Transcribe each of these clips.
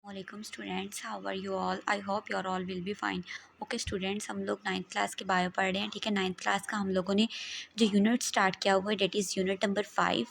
वालेकुम students, how are you all? I hope your all will be fine. Okay students, हम लोग 9th class के bio पढ़ रहे हैं। ठीक है, 9th क्लास का हम लोगों ने जो यूनिट स्टार्ट किया हुआ है डेट इज़ यूनिट नंबर 5।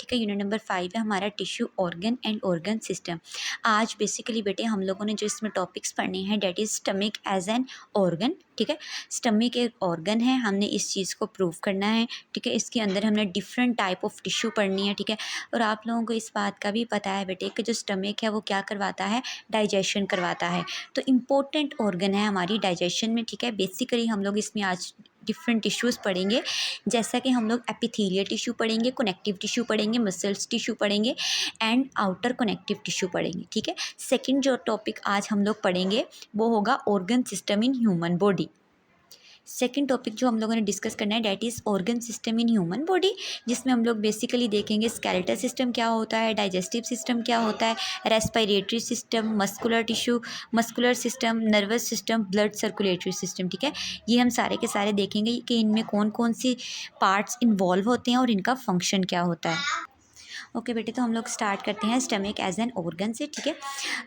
ठीक है, यूनिट नंबर 5 है हमारा tissue organ and organ system. आज बेसिकली बेटे हम लोगों ने जो इसमें टॉपिक्स पढ़ने हैं that is stomach as an organ. ठीक है, स्टमक एक ऑर्गन है, हमने इस चीज़ को प्रूव करना है। ठीक है, इसके अंदर हमने डिफरेंट टाइप ऑफ टिश्यू पढ़नी है। ठीक है, और आप लोगों को इस बात का भी पता है बेटे कि जो स्टमक है वो क्या करवाता है, डाइजेशन करवाता है। तो इम्पोर्टेंट ऑर्गन है हमारी डाइजेशन में। ठीक है, बेसिकली हम लोग इसमें आज डिफरेंट टिश्यूज़ पढ़ेंगे, जैसा कि हम लोग एपिथेलियल टिश्यू पढ़ेंगे, कनेक्टिव टिश्यू पढ़ेंगे, मसल्स टिश्यू पढ़ेंगे एंड आउटर कनेक्टिव टिश्यू पढ़ेंगे। ठीक है, सेकंड जो टॉपिक आज हम लोग पढ़ेंगे वो होगा organ system in human body. Second topic जो हम लोगों ने डिस्कस करना है that is organ system in human body, जिसमें हम लोग बेसिकली देखेंगे स्केलेटल सिस्टम क्या होता है, डाइजेस्टिव सिस्टम क्या होता है, respiratory system, muscular tissue, muscular system, nervous system, blood circulatory system. ठीक है, ये हम सारे के सारे देखेंगे कि इनमें कौन कौन सी पार्ट्स इन्वॉल्व होते हैं और इनका फंक्शन क्या होता है। ओके बेटे, तो हम लोग स्टार्ट करते हैं स्टमक एज एन ऑर्गन से। ठीक है,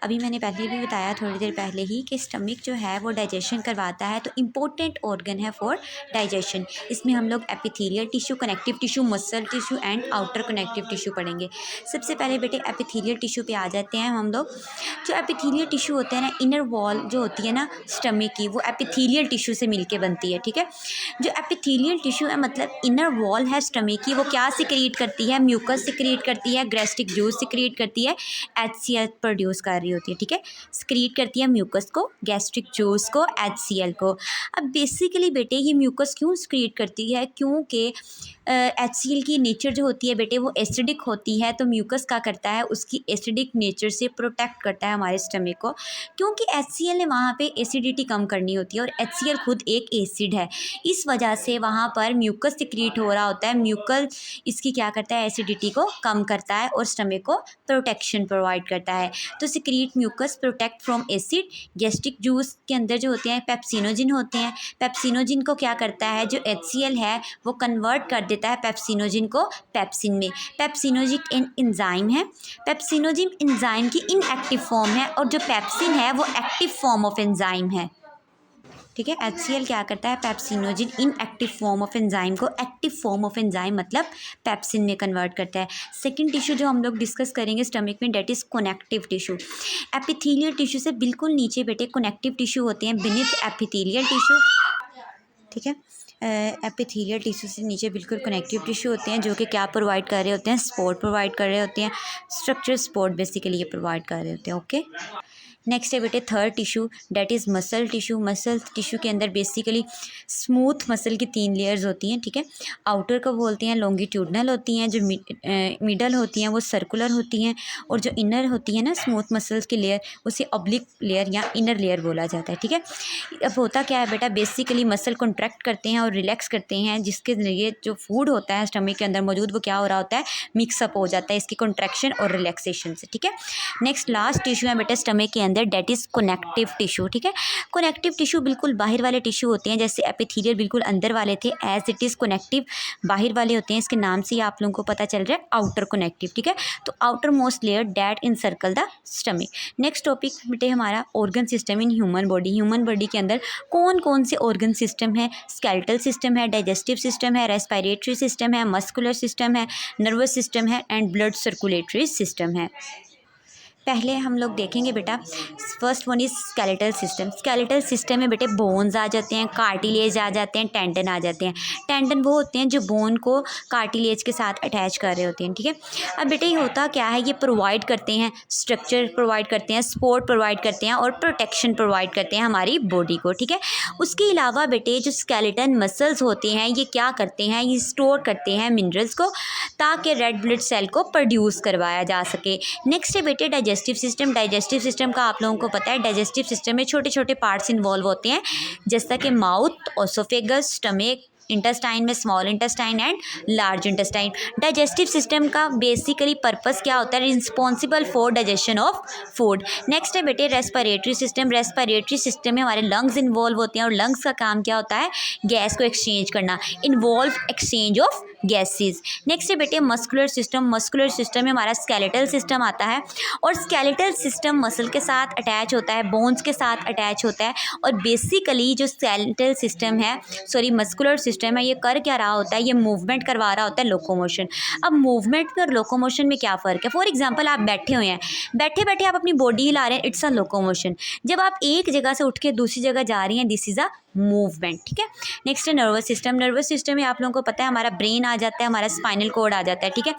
अभी मैंने पहले भी बताया थोड़ी देर पहले ही कि स्टमक जो है वो डाइजेशन करवाता है, तो इम्पोर्टेंट ऑर्गन है फॉर डाइजेशन। इसमें हम लोग epithelial tissue, connective tissue, muscle tissue and outer connective tissue पढ़ेंगे। सबसे पहले बेटे एपिथेलियल टिश्यू पे आ जाते हैं हम लोग। जो एपिथेलियल टिश्यू होता है ना, इनर वॉल जो होती है ना स्टमक की, वो एपिथेलियल टिश्यू से मिलके बनती है। ठीक है, जो एपिथेलियल टिश्यू है मतलब इनर वॉल है स्टमक की, वो क्या सिक्रीट करती है, म्यूकस सिक्रीट करती है, गैस्ट्रिक जूस सिक्रीट करती है, HCl प्रोड्यूस कर रही होती है। ठीक है, सिक्रीट करती है म्यूकस को, गैस्ट्रिक जूस को, HCl को। अब बेसिकली बेटे ये म्यूकस क्यों सिक्रीट करती है, क्योंकि HCl की नेचर जो होती है बेटे वो एसिडिक होती है, तो म्यूकस क्या करता है, उसकी एसिडिक नेचर से प्रोटेक्ट करता है हमारे स्टमक को, क्योंकि HCl ने वहाँ पे एसिडिटी कम करनी होती है और HCl खुद एक एसिड है। इस वजह से वहाँ पर म्यूकस सिक्रीट हो रहा होता है। म्यूकस इसकी क्या करता है, एसिडिटी को कम करता है और स्टमक को प्रोटेक्शन प्रोवाइड करता है। तो secrete mucus protect from acid. Gastric juice के अंदर जो होते हैं पेप्सिनोजिन होते हैं, पेप्सिनोजिन को क्या करता है, जो HCl है वो कन्वर्ट कर देता है पेप्सिनोजिन को पेप्सिन में। पेप्सिनोजिक एंजाइम है, पेप्सिनोजिन एंजाइम की इनएक्टिव फॉर्म है और जो पेप्सिन है वो एक्टिव फॉर्म ऑफ एंजाइम है। ठीक है, HCl क्या करता है, pepsinogen inactive form of enzyme को एक्टिव फॉर्म ऑफ एंजाइम मतलब पेप्सिन में कन्वर्ट करता है। सेकंड टिश्यू जो हम लोग डिस्कस करेंगे स्टमक में that is connective tissue. Epithelial tissue से बिल्कुल नीचे बेटे कनेक्टिव टिश्यू होते हैं बिनीथ एपिथेलियल टिश्यू। ठीक है, एपिथेलियल टिश्यू से नीचे बिल्कुल कनेक्टिव टिश्यू होते हैं, जो कि क्या प्रोवाइड कर रहे होते हैं, सपोर्ट प्रोवाइड कर रहे होते हैं, स्ट्रक्चर सपोर्ट बेसिकली ये प्रोवाइड कर रहे होते हैं। ओके, नेक्स्ट है बेटे third tissue that is muscle tissue. Muscle tissue के अंदर बेसिकली स्मूथ मसल की 3 लेयर्स होती हैं। ठीक है, आउटर को बोलते हैं लॉन्गिट्यूडनल होती हैं, जो मिडल होती हैं वो सर्कुलर होती हैं, और जो इनर होती है ना स्मूथ मसल्स की लेयर उसे ऑब्लिक लेयर या इनर लेयर बोला जाता है। ठीक है, अब होता क्या है बेटा, बेसिकली मसल कॉन्ट्रैक्ट करते हैं और रिलैक्स करते हैं, जिसके ज़रिए जो फूड होता है स्टमक के अंदर मौजूद वो क्या हो रहा होता है, मिक्सअप हो जाता है इसकी कॉन्ट्रैक्शन और रिलैक्सेशन से। ठीक है, नेक्स्ट लास्ट टिश्यू है बेटा स्टमक के अंदर डेट इज़ कनेक्टिव टिश्यू। ठीक है, कनेक्टिव टिश्यू बिल्कुल बाहर वाले टिश्यू होते हैं, जैसे एपिथेलियल बिल्कुल अंदर वाले थे, एज इट इज़ कनेक्टिव बाहर वाले होते हैं। इसके नाम से ही आप लोगों को पता चल रहा है आउटर कनेक्टिव। ठीक है, तो outermost layer that encircle the stomach. Next topic बेटे हमारा organ system in human body. Human body के अंदर कौन कौन से ऑर्गन सिस्टम है, स्केलेटल सिस्टम है, डाइजेस्टिव सिस्टम है, रेस्पिरेटरी सिस्टम है, मस्कुलर सिस्टम है, नर्वस सिस्टम है एंड ब्लड सर्कुलेटरी सिस्टम है। पहले हम लोग देखेंगे बेटा, first one is skeletal system. Skeletal system में बेटे बोन्स आ जाते हैं, कार्टिलेज आ जाते हैं, टेंडन आ जाते हैं। टेंडन वो होते हैं जो बोन को कार्टिलेज के साथ अटैच कर रहे होते हैं। ठीक है, अब बेटे ये होता क्या है, ये प्रोवाइड करते हैं स्ट्रक्चर, प्रोवाइड करते हैं सपोर्ट, प्रोवाइड करते हैं और प्रोटेक्शन प्रोवाइड करते हैं हमारी बॉडी को। ठीक है, उसके अलावा बेटे जो स्केलेटन मसल्स होते हैं ये क्या करते हैं, ये स्टोर करते हैं मिनरल्स को, ताकि रेड ब्लड सेल को प्रोड्यूस करवाया जा सके। नेक्स्ट है बेटे डाइजेस्टिव सिस्टम। डाइजेस्टिव सिस्टम का आप लोगों को पता है, डाइजेस्टिव सिस्टम में छोटे छोटे पार्ट्स इन्वॉल्व होते हैं, जैसा कि माउथ, ओसोफेगस, स्टमक, इंटेस्टाइन में small intestine and large intestine. Digestive system का बेसिकली पर्पस क्या होता है, responsible for digestion of food. Next है बेटे रेस्पिरेटरी सिस्टम। रेस्पिरेटरी सिस्टम में हमारे लंग्स इन्वॉल्व होते हैं और लंग्स का काम क्या होता है, गैस को एक्सचेंज करना, involve exchange of gases. Next है बेटे मस्कुलर सिस्टम। मस्कुलर सिस्टम में हमारा स्केलेटल सिस्टम आता है और स्केलेटल सिस्टम मसल के साथ अटैच होता है, बोन्स के साथ अटैच होता है। और बेसिकली जो स्केलेटल सिस्टम है, सॉरी मस्कुलर सिस्टम है, ये कर क्या रहा होता है, ये मूवमेंट करवा रहा होता है लोकोमोशन। अब मूवमेंट में और लोकोमोशन में क्या फ़र्क है? फॉर एग्जांपल आप बैठे हुए हैं, बैठे बैठे आप अपनी बॉडी हिला रहे हैं, इट्स अ लोकोमोशन। जब आप एक जगह से उठ के दूसरी जगह जा रही हैं, दिस इज़ अ मूवमेंट, ठीक है। नेक्स्ट है नर्वस सिस्टम। नर्वस सिस्टम में आप लोगों को पता है हमारा ब्रेन आ जाता है, हमारा स्पाइनल कॉर्ड आ जाता है, ठीक है।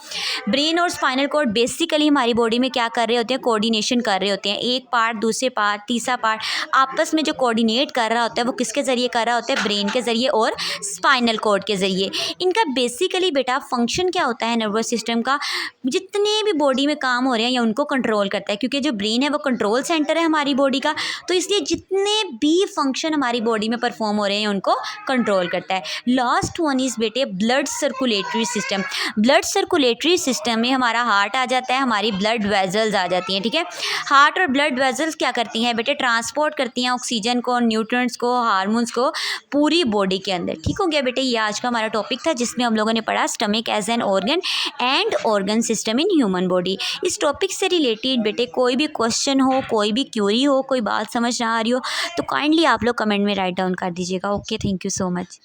ब्रेन और स्पाइनल कॉर्ड बेसिकली हमारी बॉडी में क्या कर रहे होते हैं, कोऑर्डिनेशन कर रहे होते हैं। एक पार्ट दूसरे पार्ट तीसरा पार्ट आपस में जो कोऑर्डिनेट कर रहा होता है वो किसके ज़रिए कर रहा होता है, ब्रेन के ज़रिए और स्पाइनल कॉर्ड के ज़रिए। इनका बेसिकली बेटा फंक्शन क्या होता है नर्वस सिस्टम का, जितने भी बॉडी में काम हो रहे हैं या उनको कंट्रोल करता है, क्योंकि जो ब्रेन है वो कंट्रोल सेंटर है हमारी बॉडी का, तो इसलिए जितने भी फंक्शन हमारी बॉडी में परफॉर्म हो रहे हैं उनको कंट्रोल करता है। लास्ट वन इज़ बेटे blood circulatory system. Blood circulatory system में हमारा हार्ट आ जाता है, हमारी ब्लड वेजल्स आ जाती हैं, ठीक है। हार्ट और ब्लड वेजल्स क्या करती हैं बेटे, ट्रांसपोर्ट करती हैं ऑक्सीजन को, न्यूट्रिएंट्स को, हार्मोन्स को पूरी बॉडी के अंदर। ठीक हो गया बेटे, ये आज का हमारा टॉपिक था जिसमें हम लोगों ने पढ़ा stomach as an organ and organ system in human body. इस टॉपिक से रिलेटेड बेटे कोई भी क्वेश्चन हो, कोई भी क्यूरी हो, कोई बात समझ ना आ रही हो तो काइंडली आप लोग कमेंट में राइट डाउन कर दीजिएगा। Okay, thank you so much.